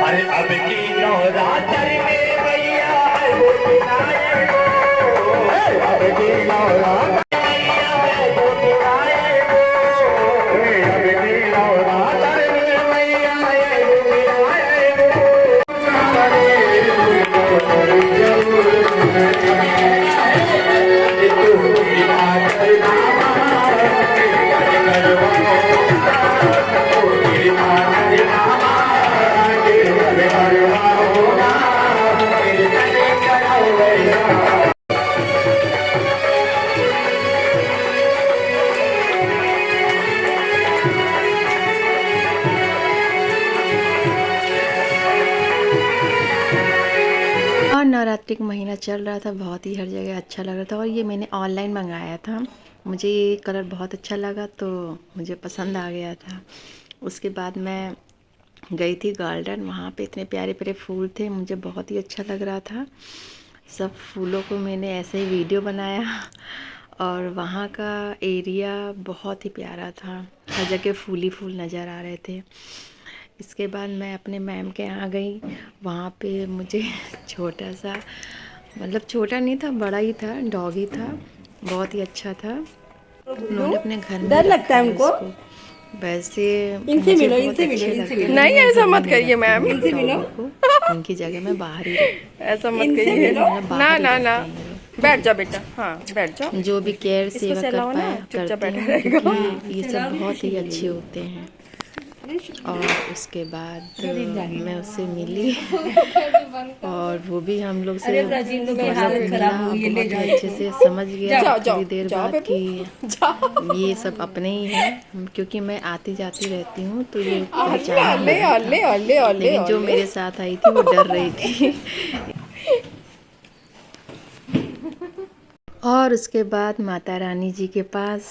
अरे अब की नवरात्र में मैया है वो पिनाए गो, अब की नवरात्र मैया है वो पिनाए गो, अब की नवरात्र में मैया है वो पिनाए गो। और नवरात्रि का महीना चल रहा था, बहुत ही हर जगह अच्छा लग रहा था। और ये मैंने ऑनलाइन मंगाया था, मुझे ये कलर बहुत अच्छा लगा तो मुझे पसंद आ गया था। उसके बाद मैं गई थी गार्डन, वहाँ पे इतने प्यारे प्यारे फूल थे, मुझे बहुत ही अच्छा लग रहा था। सब फूलों को मैंने ऐसे ही वीडियो बनाया और वहाँ का एरिया बहुत ही प्यारा था, हर जगह फूल ही फूल नज़र आ रहे थे। इसके बाद मैं अपने मैम के यहाँ गई, वहाँ पे मुझे छोटा सा, मतलब छोटा नहीं था, बड़ा ही था, डॉगी था, बहुत ही अच्छा था। उन्होंने अपने घर में डर लगता है उनको। वैसे इनसे मिलो, बहुत इनसे मिलो, अच्छे इनसे लगते मिलो। हैं। नहीं, ऐसा मत करिए मैम। इनसे मिलो। को इनकी जगह मैं बाहर ही रहती ऐसा मत इनसे कहिए। मिलो। हूँ, ना बाहर ही ना ना, रहते हैं ये। बैठ जा बेटा, हाँ बैठ जाओ। जो भी केयर इसको सेवा कर सहलाओ ना, पाए चुपचाप करती बैठा हूँ, रहेगा। क्योंकि ये सब बहुत ही अच्छे होते हैं। और उसके बाद मैं उससे मिली और वो भी हम लोग से मतलब मिला, बहुत ही अच्छे से समझ गया जाओ, थोड़ी देर जाओ बाद बेबी, कि ये सब अपने ही हैं, क्योंकि मैं आती जाती रहती हूँ तो ये पहचान अले लिया था। अले अले अले लेकिन जो मेरे साथ आई थी वो डर रही थी। और उसके बाद माता रानी जी के पास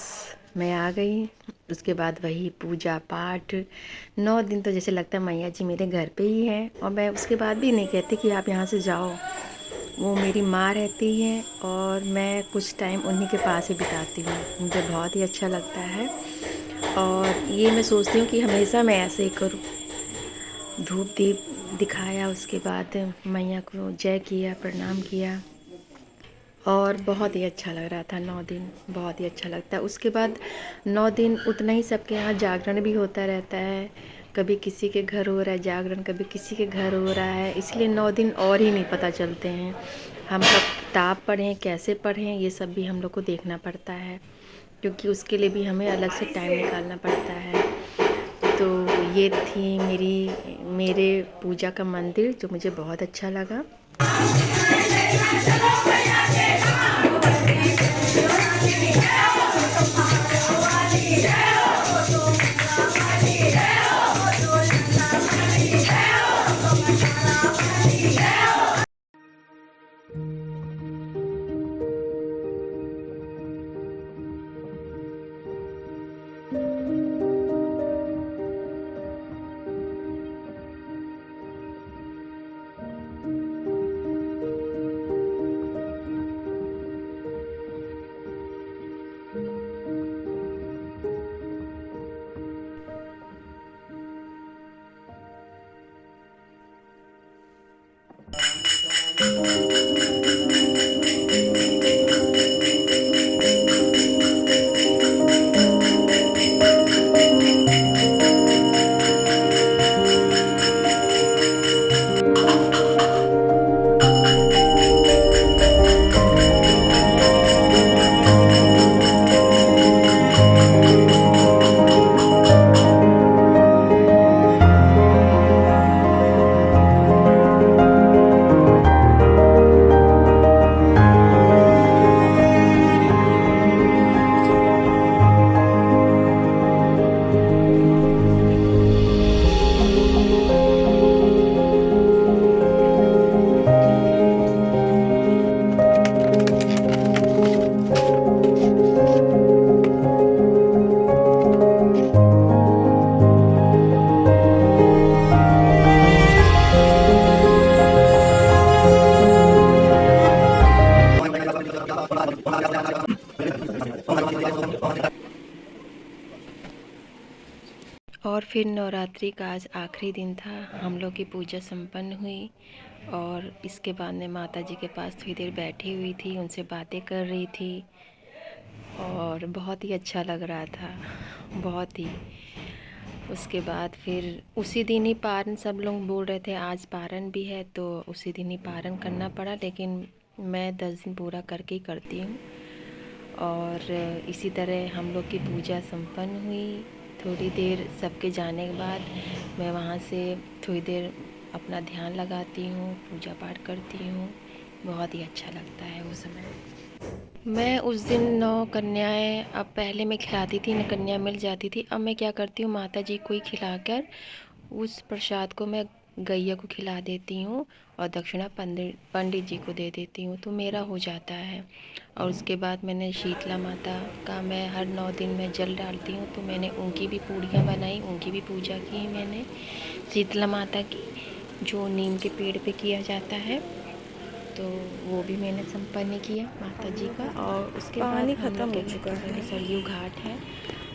मैं आ गई। उसके बाद वही पूजा पाठ 9 दिन, तो जैसे लगता है मैया जी मेरे घर पे ही हैं। और मैं उसके बाद भी नहीं कहती कि आप यहाँ से जाओ, वो मेरी माँ रहती है और मैं कुछ टाइम उन्हीं के पास ही बिताती हूँ, मुझे बहुत ही अच्छा लगता है। और ये मैं सोचती हूँ कि हमेशा मैं ऐसे ही करूँ। धूप दीप दिखाया, उसके बाद मैया को जय किया, प्रणाम किया और बहुत ही अच्छा लग रहा था। 9 दिन बहुत ही अच्छा लगता है। उसके बाद 9 दिन उतना ही सबके यहाँ जागरण भी होता रहता है, कभी किसी के घर हो रहा है जागरण, कभी किसी के घर हो रहा है, इसलिए 9 दिन और ही नहीं पता चलते हैं। हम कब किताब पढ़ें, कैसे पढ़ें, ये सब भी हम लोग को देखना पड़ता है, क्योंकि उसके लिए भी हमें अलग से टाइम निकालना पड़ता है। तो ये थी मेरे पूजा का मंदिर, जो मुझे बहुत अच्छा लगा। फिर नवरात्रि का आज आखिरी दिन था, हम लोग की पूजा संपन्न हुई और इसके बाद मैं माता जी के पास थोड़ी देर बैठी हुई थी, उनसे बातें कर रही थी और बहुत ही अच्छा लग रहा था, बहुत ही। उसके बाद फिर उसी दिन ही पारण, सब लोग बोल रहे थे आज पारण भी है, तो उसी दिन ही पारण करना पड़ा, लेकिन मैं 10 दिन पूरा करके ही करती हूँ। और इसी तरह हम लोग की पूजा संपन्न हुई। थोड़ी देर सबके जाने के बाद मैं वहाँ से थोड़ी देर अपना ध्यान लगाती हूँ, पूजा पाठ करती हूँ, बहुत ही अच्छा लगता है वो समय। मैं उस दिन 9 कन्याएं, अब पहले मैं खिलाती थी, 9 कन्या मिल जाती थी, अब मैं क्या करती हूँ माता जी को ही खिलाकर उस प्रसाद को मैं गैया को खिला देती हूँ और दक्षिणा पंडित जी को दे देती हूँ, तो मेरा हो जाता है। और उसके बाद मैंने शीतला माता का मैं हर 9 दिन में जल डालती हूँ, तो मैंने उनकी भी पूड़ियाँ बनाई, उनकी भी पूजा की मैंने, शीतला माता की, जो नीम के पेड़ पे किया जाता है, तो वो भी मैंने संपन्न किया माता जी का। और उसके बाद पानी हम खत्म लोग हो के घर चुका के पहले है, सरयू घाट है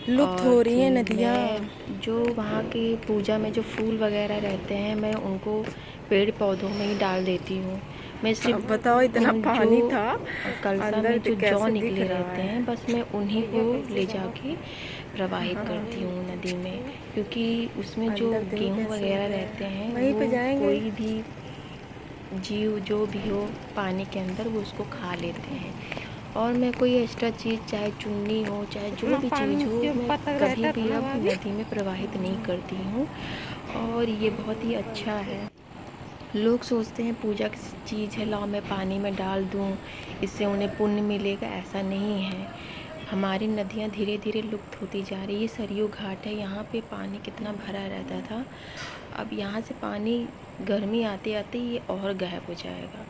लुप्त और हो रही हैं फिर नदियाँ। मैं जो वहाँ की पूजा में जो फूल वगैरह रहते हैं, मैं उनको पेड़ पौधों में ही डाल देती हूँ। मैं अब सिर्फ बताओ, इतना उन जो पानी था कलसा अंदर, में जो जौ कैसे दिख निकले रहा रहते है। हैं, बस मैं उन्हीं को ले जाके प्रवाहित करती हूँ नदी में, क्योंकि उसमें जो अंदर दिन गेहूँ कैसे हो वगैरह गया रहते है, हैं वहीं पे वो जाएंगे। कोई भी जीव जो भी हो पानी के अंदर वो उसको खा लेते हैं। और मैं कोई एक्स्ट्रा चीज़, चाहे चुन्नी हो, चाहे जो भी चीज़ हो, मैं कभी भी अब नदी में प्रवाहित नहीं करती हूँ। और ये बहुत ही अच्छा है। लोग सोचते हैं पूजा की चीज़ है, लाओ मैं पानी में डाल दूँ, इससे उन्हें पुण्य मिलेगा, ऐसा नहीं है। हमारी नदियाँ धीरे धीरे लुप्त होती जा रही है। ये सरयू घाट है, यहाँ पे पानी कितना भरा रहता था, अब यहाँ से पानी गर्मी आते आते ये और गायब हो जाएगा,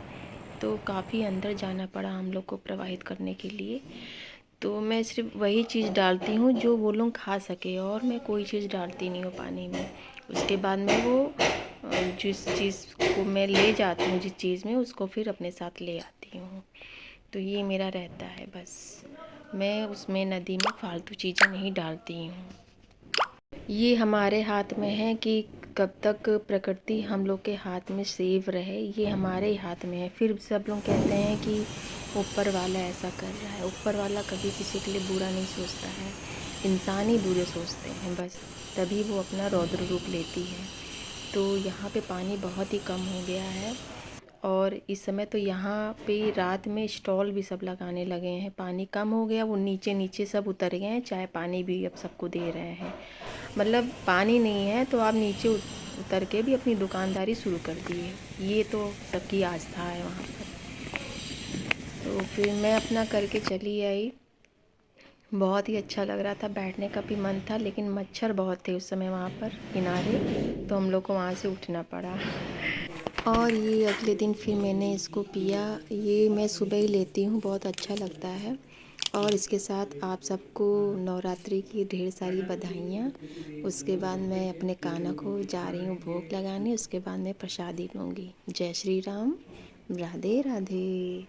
तो काफ़ी अंदर जाना पड़ा हम लोग को प्रवाहित करने के लिए। तो मैं सिर्फ वही चीज़ डालती हूँ जो वो लोग खा सके, और मैं कोई चीज़ डालती नहीं हूँ पानी में। उसके बाद मैं वो जिस चीज़ को मैं ले जाती हूँ, जिस चीज़ में, उसको फिर अपने साथ ले आती हूँ। तो ये मेरा रहता है बस, मैं उसमें नदी में फालतू चीज़ें नहीं डालती हूँ। ये हमारे हाथ में है कि कब तक प्रकृति हम लोग के हाथ में सेव रहे, ये हमारे ही हाथ में है। फिर सब लोग कहते हैं कि ऊपर वाला ऐसा कर रहा है, ऊपर वाला कभी किसी के लिए बुरा नहीं सोचता है, इंसान ही बुरे सोचते हैं बस, तभी वो अपना रौद्र रूप लेती है। तो यहाँ पे पानी बहुत ही कम हो गया है, और इस समय तो यहाँ पे रात में स्टॉल भी सब लगाने लगे हैं। पानी कम हो गया, वो नीचे नीचे सब उतर गए हैं, चाय पानी भी अब सबको दे रहे हैं। मतलब पानी नहीं है तो आप नीचे उतर के भी अपनी दुकानदारी शुरू कर दी है, ये तो सबकी आस्था है वहाँ पर। तो फिर मैं अपना करके चली आई, बहुत ही अच्छा लग रहा था, बैठने का भी मन था, लेकिन मच्छर बहुत थे उस समय वहाँ पर किनारे, तो हम लोग को वहाँ से उठना पड़ा। और ये अगले दिन फिर मैंने इसको पिया, ये मैं सुबह ही लेती हूँ, बहुत अच्छा लगता है। और इसके साथ आप सबको नवरात्रि की ढेर सारी बधाइयाँ। उसके बाद मैं अपने कान्हा को जा रही हूँ भोग लगाने, उसके बाद मैं प्रसादी लूँगी। जय श्री राम, राधे राधे।